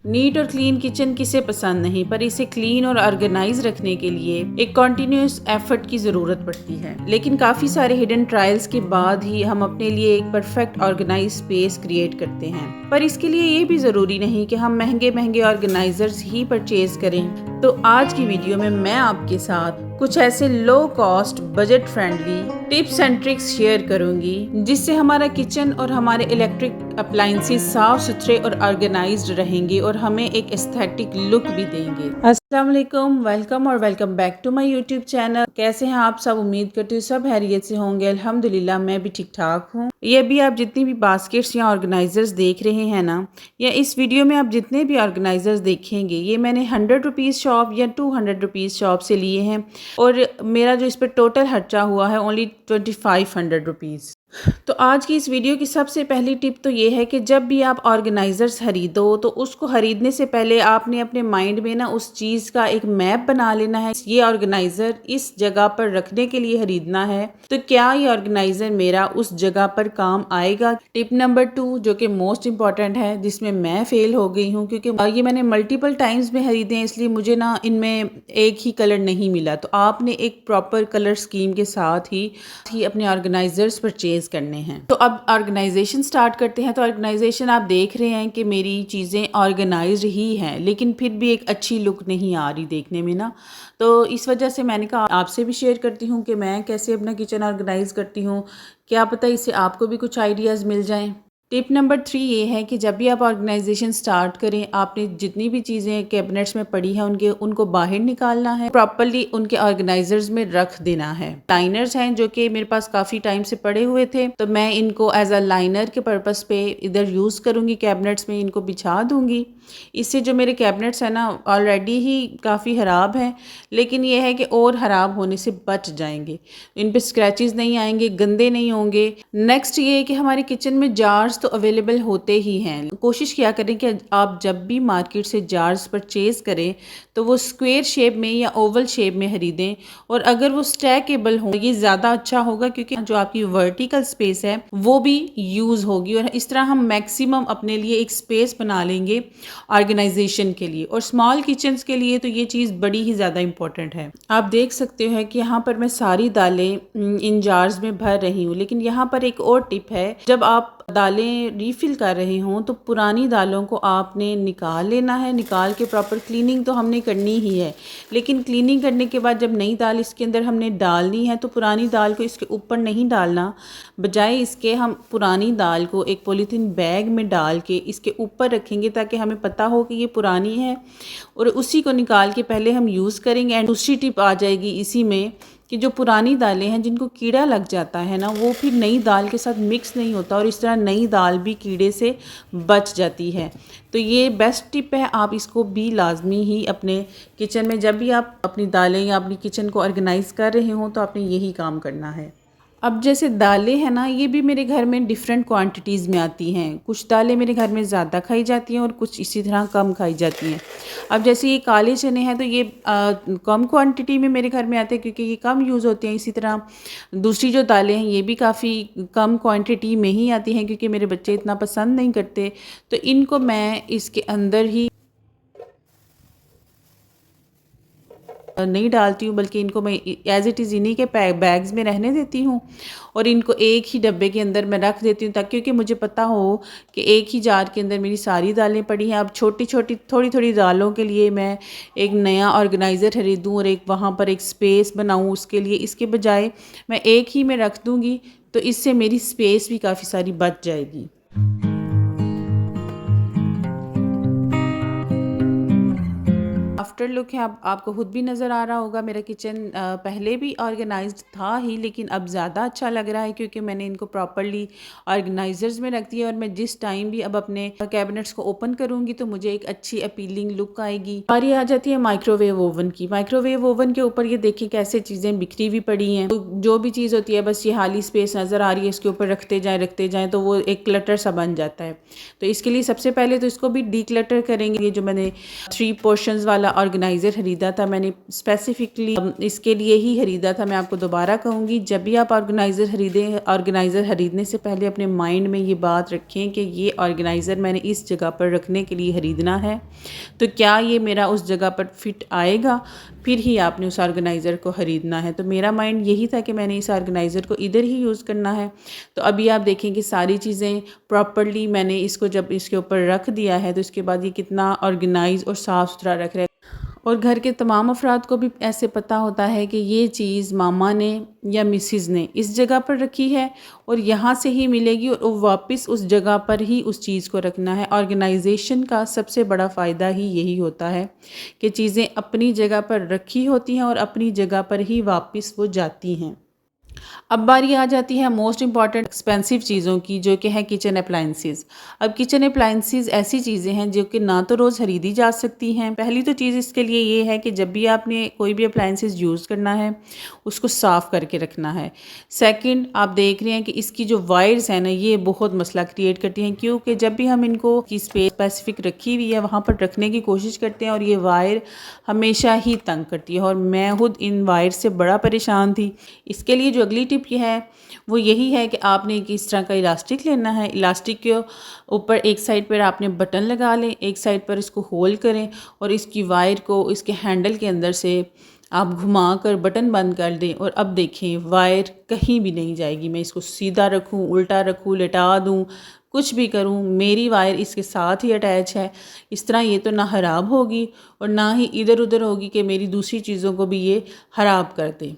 NEET और clean kitchen किसे पसंद नहीं, पर इसे क्लीन और ऑर्गेनाइज रखने के लिए एक कॉन्टिन्यूस एफर्ट की ज़रूरत पड़ती है। लेकिन काफ़ी सारे हिडन ट्रायल्स के बाद ही हम अपने लिए एक परफेक्ट ऑर्गेनाइज स्पेस क्रिएट करते हैं। पर इसके लिए ये भी ज़रूरी नहीं कि हम महंगे महंगे ऑर्गेनाइजर्स ही परचेज करें। तो आज की वीडियो में मैं आपके साथ कुछ ऐसे low cost budget friendly tips and tricks share करूंगी जिससे हमारा किचन और हमारे इलेक्ट्रिक अप्लायंसेस साफ सुथरे और ऑर्गेनाइज्ड रहेंगे और हमें एक एस्थेटिक लुक भी देंगे। अस्सलाम वालेकुम, वेलकम और welcome back to my YouTube channel. कैसे हैं आप सब? उम्मीद करती हूँ सब खैरियत से होंगे। अल्हम्दुलिल्लाह मैं भी ठीक ठाक हूँ। ये भी आप जितनी भी बास्केट्स या ऑर्गेनाइजर्स देख रहे हैं ना, या इस वीडियो में आप जितने भी ऑर्गेनाइजर्स देखेंगे, ये मैंने 100 रुपीज़ शॉप या 200 रुपीज़ शॉप से लिए हैं और मेरा जो इस पर टोटल खर्चा हुआ है ओनली 2500 रुपीज़। तो आज की इस वीडियो की सबसे पहली टिप तो ये है कि जब भी आप ऑर्गेनाइज़र्स खरीदो तो उसको ख़रीदने से पहले आपने अपने माइंड में ना उस चीज़ का एक मैप बना लेना है। ये ऑर्गेनाइज़र इस जगह पर रखने के लिए खरीदना है, तो क्या ये ऑर्गेनाइज़र मेरा उस जगह पर काम आएगा। टिप नंबर 2 जो कि मोस्ट इम्पॉर्टेंट है, जिसमें मैं फेल हो गई हूँ क्योंकि ये मैंने मल्टीपल टाइम्स में खरीदे हैं, इसलिए मुझे ना इनमें एक ही कलर नहीं मिला। तो आपने एक प्रॉपर कलर स्कीम के साथ ही अपने ऑर्गेनाइजर्स परचेज करने हैं। तो अब ऑर्गेनाइजेशन स्टार्ट करते हैं। तो ऑर्गेनाइजेशन आप देख रहे हैं कि मेरी चीज़ें ऑर्गेनाइज्ड ही हैं, लेकिन फिर भी एक अच्छी लुक नहीं आ रही देखने में ना। तो इस वजह से मैंने कहा आपसे भी शेयर करती हूँ कि मैं कैसे अपना किचन ऑर्गेनाइज करती हूँ। क्या पता इससे आपको भी कुछ आइडियाज़ मिल जाएं। टिप नंबर 3 ये है कि जब भी आप ऑर्गेनाइजेशन स्टार्ट करें, आपने जितनी भी चीज़ें कैबिनेट्स में पड़ी हैं उनको बाहर निकालना है, प्रॉपर्ली उनके ऑर्गेनाइजर्स में रख देना है। लाइनर्स हैं जो कि मेरे पास काफ़ी टाइम से पड़े हुए थे, तो मैं इनको एज अ लाइनर के पर्पज़ पे इधर यूज़ करूँगी, कैबिनेट्स में इनको बिछा दूँगी। इससे जो मेरे कैबिनेट्स हैं ना ऑलरेडी ही काफ़ी ख़राब हैं, लेकिन ये है कि और ख़राब होने से बच जाएंगे। इन पे स्क्रैचेस नहीं आएंगे, गंदे नहीं होंगे। नेक्स्ट ये है कि हमारे किचन में जार्स तो अवेलेबल होते ही हैं। कोशिश किया करें कि आप जब भी मार्केट से जार्स परचेज़ करें तो वो स्क्वायर शेप में या ओवल शेप में खरीदें, और अगर वो स्टैकेबल हो ये ज़्यादा अच्छा होगा, क्योंकि जो आपकी वर्टिकल स्पेस है वो भी यूज़ होगी और इस तरह हम मैक्सिमम अपने लिए एक स्पेस बना लेंगे ऑर्गेनाइजेशन के लिए। और स्मॉल किचन्स के लिए तो ये चीज़ बड़ी ही ज़्यादा इंपॉर्टेंट है। आप देख सकते हो कि यहाँ पर मैं सारी दालें इन जार्स में भर रही हूँ, लेकिन यहाँ पर एक और टिप है, जब आप दालें रीफिल कर रहे हों तो पुरानी दालों को आपने निकाल लेना है। निकाल के प्रॉपर क्लीनिंग तो हमने करनी ही है, लेकिन क्लीनिंग करने के बाद जब नई दाल इसके अंदर हमने डालनी है तो पुरानी दाल को इसके ऊपर नहीं डालना, बजाय इसके हम पुरानी दाल को एक पॉलीथीन बैग में डाल के इसके ऊपर रखेंगे ताकि हमें पता हो कि ये पुरानी है, और उसी को निकाल के पहले हम यूज़ करेंगे। एंड दूसरी टिप आ जाएगी इसी में कि जो पुरानी दालें हैं जिनको कीड़ा लग जाता है ना, वो फिर नई दाल के साथ मिक्स नहीं होता और इस तरह नई दाल भी कीड़े से बच जाती है। तो ये बेस्ट टिप है, आप इसको भी लाजमी ही अपने किचन में जब भी आप अपनी दालें या अपनी किचन को ऑर्गेनाइज़ कर रहे हों तो आपने यही काम करना है। अब जैसे दालें हैं ना, ये भी मेरे घर में डिफरेंट क्वांटिटीज़ में आती हैं। कुछ दालें मेरे घर में ज़्यादा खाई जाती हैं और कुछ इसी तरह कम खाई जाती हैं। अब जैसे ये काले चने हैं तो ये कम क्वांटिटी में मेरे घर में आते हैं क्योंकि ये कम यूज़ होते हैं। इसी तरह दूसरी जो दालें हैं ये भी काफ़ी कम क्वांटिटी में ही आती हैं क्योंकि मेरे बच्चे इतना पसंद नहीं करते। तो इनको मैं इसके अंदर ही नहीं डालती हूँ, बल्कि इनको मैं एज़ इट इज़ इन्हीं के बैग्स में रहने देती हूँ और इनको एक ही डब्बे के अंदर मैं रख देती हूँ, ताकि क्योंकि मुझे पता हो कि एक ही जार के अंदर मेरी सारी दालें पड़ी हैं। अब छोटी छोटी थोड़ी थोड़ी दालों के लिए मैं एक नया ऑर्गेनाइज़र खरीदूँ और एक वहाँ पर एक स्पेस बनाऊँ उसके लिए, इसके बजाय मैं एक ही में रख दूँगी, तो इससे मेरी स्पेस भी काफ़ी सारी बच जाएगी। आफ्टर लुक है, आपको खुद भी नज़र आ रहा होगा मेरा किचन पहले भी ऑर्गेनाइज्ड था ही, लेकिन अब ज़्यादा अच्छा लग रहा है क्योंकि मैंने इनको प्रॉपरली ऑर्गेनाइजर्स में रख दिया और मैं जिस टाइम भी अब अपने कैबिनेट्स को ओपन करूँगी तो मुझे एक अच्छी अपीलिंग लुक आएगी। और ये आ जाती है माइक्रोवेव ओवन की। माइक्रोवेव ओवन के ऊपर ये देखिए कैसे चीज़ें बिखरी हुई पड़ी हैं। तो जो भी चीज़ होती है बस ये खाली स्पेस नज़र आ रही है, इसके ऊपर रखते जाएँ तो वो एक क्लटर सा बन जाता है। तो इसके लिए सबसे पहले तो इसको भी डी क्लटर करेंगे। ये जो मैंने 3 पोर्शंस वाला ऑर्गेनाइज़र ख़रीदा था, मैंने स्पेसिफ़िकली इसके लिए ही ख़रीदा था। मैं आपको दोबारा कहूँगी, जब भी आप ऑर्गेनाइज़र ख़रीदने से पहले अपने माइंड में ये बात रखें कि ये ऑर्गेनाइज़र मैंने इस जगह पर रखने के लिए ख़रीदना है, तो क्या ये मेरा उस जगह पर फिट आएगा, फिर ही आपने उस ऑर्गेनाइज़र को ख़रीदना है। तो मेरा माइंड यही था कि मैंने इस ऑर्गेनाइज़र को इधर ही यूज़ करना है। तो अभी आप देखें कि सारी चीज़ें प्रॉपर्ली मैंने इसको जब इसके ऊपर रख दिया है, तो इसके बाद ये कितना ऑर्गेनाइज़ और साफ़ सुथरा रख रहा है। और घर के तमाम अफराद को भी ऐसे पता होता है कि ये चीज़ मामा ने या मिसिज़ ने इस जगह पर रखी है और यहाँ से ही मिलेगी, और वापस उस जगह पर ही उस चीज़ को रखना है। ऑर्गेनाइजेशन का सबसे बड़ा फ़ायदा ही यही होता है कि चीज़ें अपनी जगह पर रखी होती हैं और अपनी जगह पर ही वापस वो जाती हैं। अब बारी आ जाती है मोस्ट इम्पॉर्टेंट एक्सपेंसिव चीज़ों की, जो कि है किचन अप्लाइंसेस। अब किचन अप्लाइंसेस ऐसी चीज़ें हैं जो कि ना तो रोज़ खरीदी जा सकती हैं। पहली तो चीज़ इसके लिए ये है कि जब भी आपने कोई भी अप्लाइंसेस यूज़ करना है, उसको साफ़ करके रखना है। सेकंड, आप देख रहे हैं कि इसकी जो वायर्स हैं ना, ये बहुत मसला क्रिएट करती हैं, क्योंकि जब भी हम इनको की स्पेस स्पेसिफिक रखी हुई है वहाँ पर रखने की कोशिश करते हैं और ये वायर हमेशा ही तंग करती है, और मैं खुद इन वायर से बड़ा परेशान थी। इसके लिए जो अगली टिप ये है वो यही है कि आपने इस तरह का इलास्टिक लेना है। इलास्टिक के ऊपर एक साइड पर आपने बटन लगा लें, एक साइड पर इसको होल्ड करें और इसकी वायर को इसके हैंडल के अंदर से आप घुमा कर बटन बंद कर दें, और अब देखें वायर कहीं भी नहीं जाएगी। मैं इसको सीधा रखूं, उल्टा रखूं, लेटा दूं, कुछ भी करूं, मेरी वायर इसके साथ ही अटैच है। इस तरह ये तो ना ख़राब होगी और ना ही इधर उधर होगी कि मेरी दूसरी चीज़ों को भी ये ख़राब कर दे।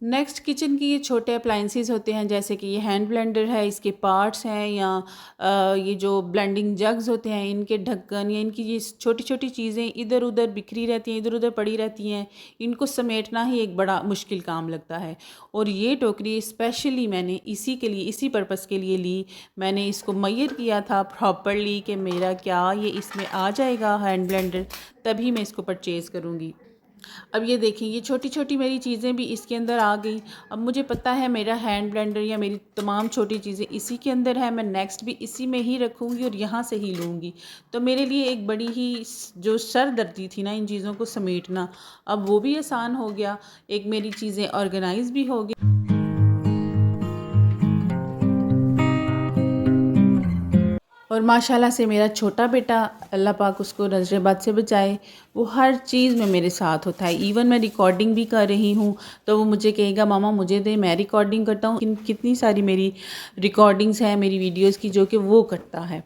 नेक्स्ट, किचन की ये छोटे अप्लाइंसेस होते हैं, जैसे कि ये हैंड ब्लेंडर है, इसके पार्ट्स हैं, या ये जो ब्लेंडिंग जग्स होते हैं, इनके ढक्कन, या इनकी ये छोटी छोटी चीज़ें इधर उधर बिखरी रहती हैं, इधर उधर पड़ी रहती हैं। इनको समेटना ही एक बड़ा मुश्किल काम लगता है। और ये टोकरी स्पेशली मैंने इसी के लिए, इसी पर्पज़ के लिए ली। मैंने इसको मैयर किया था प्रॉपरली कि मेरा क्या ये इसमें आ जाएगा हैंड ब्लेंडर, तभी मैं इसको परचेज़ करूँगी। अब ये देखें, ये छोटी छोटी मेरी चीज़ें भी इसके अंदर आ गई। अब मुझे पता है मेरा हैंड ब्लेंडर या मेरी तमाम छोटी चीज़ें इसी के अंदर है, मैं नेक्स्ट भी इसी में ही रखूँगी और यहाँ से ही लूँगी। तो मेरे लिए एक बड़ी ही जो सर दर्दी थी ना इन चीज़ों को समेटना, अब वो भी आसान हो गया। एक मेरी चीज़ें ऑर्गेनाइज भी हो गई। और माशाल्लाह से मेरा छोटा बेटा, अल्लाह पाक उसको नज़र बद से बचाए, वो हर चीज़ में मेरे साथ होता है। इवन मैं रिकॉर्डिंग भी कर रही हूँ तो वो मुझे कहेगा मामा मुझे दे, मैं रिकॉर्डिंग करता हूँ। कितनी सारी मेरी रिकॉर्डिंग्स हैं मेरी वीडियोस की जो कि वो करता है।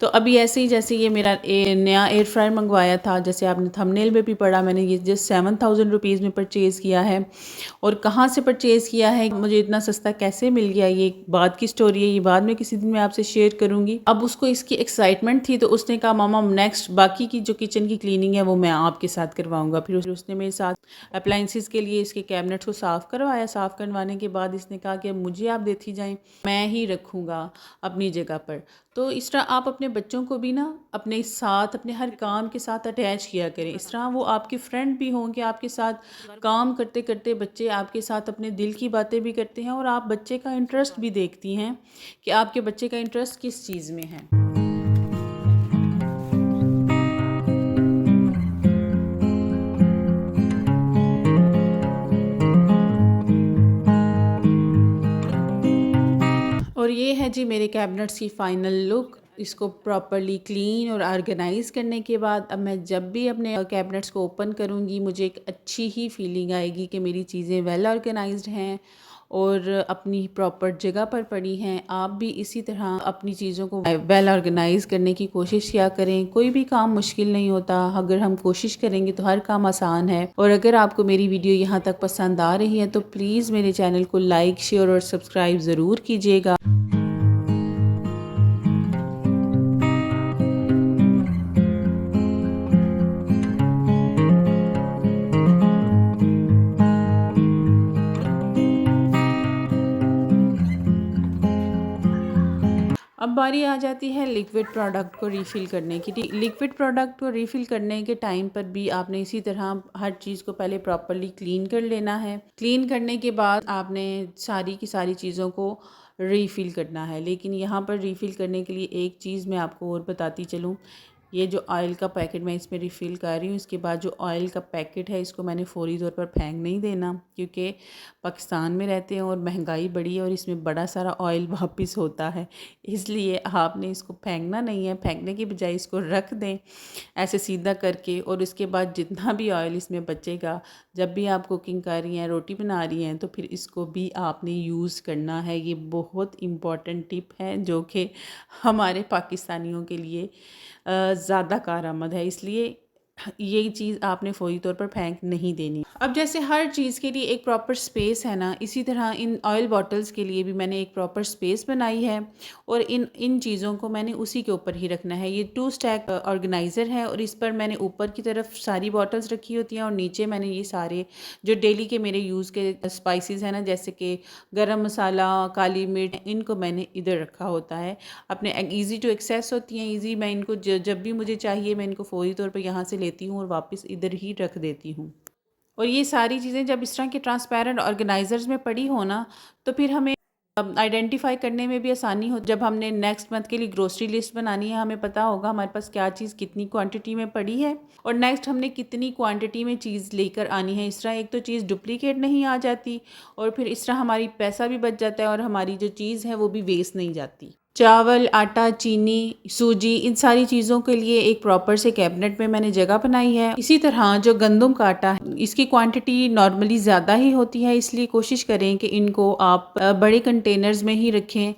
तो अभी ऐसे ही जैसे ये मेरा नया एयर फ्रायर मंगवाया था, जैसे आपने थंबनेल में भी पढ़ा, मैंने ये जस्ट 7000 रुपीज़ में परचेज़ किया है। और कहाँ से परचेज़ किया है, मुझे इतना सस्ता कैसे मिल गया, ये एक बाद की स्टोरी है, ये बाद में किसी दिन मैं आपसे शेयर करूँगी। अब उसको इसकी एक्साइटमेंट थी तो उसने कहा मामा नेक्स्ट बाकी की जो किचन की क्लीनिंग है वो मैं आपके साथ करवाऊँगा। फिर उसने मेरे साथ अप्लाइंसेस के लिए इसके कैबिनेट्स को साफ़ करवाया। साफ़ करवाने के बाद इसने कहा कि मुझे आप देती जाएँ, मैं ही रखूँगा अपनी जगह पर। तो इस तरह आप अपने बच्चों को भी ना अपने साथ, अपने हर काम के साथ अटैच किया करें। इस तरह वो आपके फ्रेंड भी होंगे, आपके साथ काम करते करते बच्चे आपके साथ अपने दिल की बातें भी करते हैं, और आप बच्चे का इंटरेस्ट भी देखती हैं कि आपके बच्चे का इंटरेस्ट किस चीज़ में है। और ये है जी मेरे कैबिनेट्स की फ़ाइनल लुक। इसको प्रॉपर्ली क्लीन और ऑर्गेनाइज़ करने के बाद अब मैं जब भी अपने कैबिनेट्स को ओपन करूँगी, मुझे एक अच्छी ही फीलिंग आएगी कि मेरी चीज़ें वेल ऑर्गेनाइज्ड हैं और अपनी प्रॉपर जगह पर पड़ी हैं। आप भी इसी तरह अपनी चीज़ों को वेल ऑर्गेनाइज़ करने की कोशिश किया करें। कोई भी काम मुश्किल नहीं होता, अगर हम कोशिश करेंगे तो हर काम आसान है। और अगर आपको मेरी वीडियो यहाँ तक पसंद आ रही है तो प्लीज़ मेरे चैनल को लाइक, शेयर और सब्सक्राइब ज़रूर कीजिएगा। अब बारी आ जाती है लिक्विड प्रोडक्ट को रीफ़िल करने की। लिक्विड प्रोडक्ट को रीफ़िल करने के टाइम पर भी आपने इसी तरह हर चीज़ को पहले प्रॉपर्ली क्लीन कर लेना है। क्लीन करने के बाद आपने सारी की सारी चीज़ों को रीफ़िल करना है। लेकिन यहाँ पर रीफ़िल करने के लिए एक चीज़ मैं आपको और बताती चलूँ, ये जो ऑयल का पैकेट मैं इसमें रिफ़िल कर रही हूँ, इसके बाद जो ऑयल का पैकेट है इसको मैंने फ़ौरी तौर पर फेंक नहीं देना, क्योंकि पाकिस्तान में रहते हैं और महंगाई बड़ी है और इसमें बड़ा सारा ऑयल वापस होता है। इसलिए आपने इसको फेंकना नहीं है, फेंकने की बजाय इसको रख दें ऐसे सीधा करके। और उसके बाद जितना भी ऑयल इसमें बचेगा, जब भी आप कुकिंग कर रही हैं, रोटी बना रही हैं, तो फिर इसको भी आपने यूज़ करना है। ये बहुत इम्पॉर्टेंट टिप है जो कि हमारे पाकिस्तानियों के लिए ज़्यादा कारआमद है, इसलिए ये चीज़ आपने फ़ौरी तौर पर फेंक नहीं देनी। अब जैसे हर चीज़ के लिए एक प्रॉपर स्पेस है ना, इसी तरह इन ऑयल बॉटल्स के लिए भी मैंने एक प्रॉपर स्पेस बनाई है और इन इन चीज़ों को मैंने उसी के ऊपर ही रखना है। ये 2 स्टैक ऑर्गेनाइज़र है और इस पर मैंने ऊपर की तरफ सारी बॉटल्स रखी होती हैं और नीचे मैंने ये सारे जो डेली के मेरे यूज़ के स्पाइसेस हैं ना, जैसे कि गरम मसाला, काली मिर्च, इनको मैंने इधर रखा होता है। अपने ईज़ी टू एक्सेस होती हैं, ईज़ी, मैं इनको जब भी मुझे चाहिए मैं इनको फ़ौरी तौर पर यहाँ से लेती हूँ और वापस इधर ही रख देती हूँ। और ये सारी चीज़ें जब इस तरह के ट्रांसपेरेंट ऑर्गेनाइज़र्स में पड़ी हो ना, तो फिर हमें आइडेंटिफाई करने में भी आसानी हो। जब हमने नेक्स्ट मंथ के लिए ग्रोसरी लिस्ट बनानी है, हमें पता होगा हमारे पास क्या चीज़ कितनी क्वांटिटी में पड़ी है और नेक्स्ट हमने कितनी क्वांटिटी में चीज़ लेकर आनी है। इस तरह एक तो चीज़ डुप्लीकेट नहीं आ जाती और फिर इस तरह हमारी पैसा भी बच जाता है और हमारी जो चीज़ है वो भी वेस्ट नहीं जाती। चावल, आटा, चीनी, सूजी, इन सारी चीज़ों के लिए एक प्रॉपर से कैबिनेट में मैंने जगह बनाई है। इसी तरह जो गंदम का आटा है, इसकी क्वांटिटी नॉर्मली ज़्यादा ही होती है, इसलिए कोशिश करें कि इनको आप बड़े कंटेनर्स में ही रखें।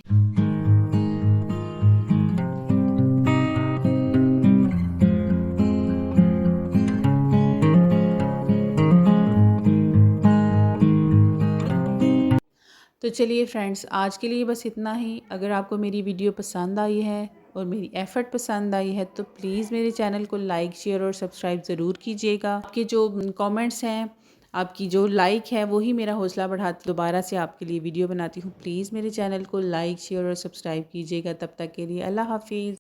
तो चलिए फ्रेंड्स, आज के लिए बस इतना ही। अगर आपको मेरी वीडियो पसंद आई है और मेरी एफ़र्ट पसंद आई है तो प्लीज़ मेरे चैनल को लाइक, शेयर और सब्सक्राइब ज़रूर कीजिएगा। आपके जो कमेंट्स हैं, आपकी जो लाइक है, वही मेरा हौसला बढ़ाती, दोबारा से आपके लिए वीडियो बनाती हूँ। प्लीज़ मेरे चैनल को लाइक, शेयर और सब्सक्राइब कीजिएगा। तब तक के लिए अल्लाह हाफ़िज़।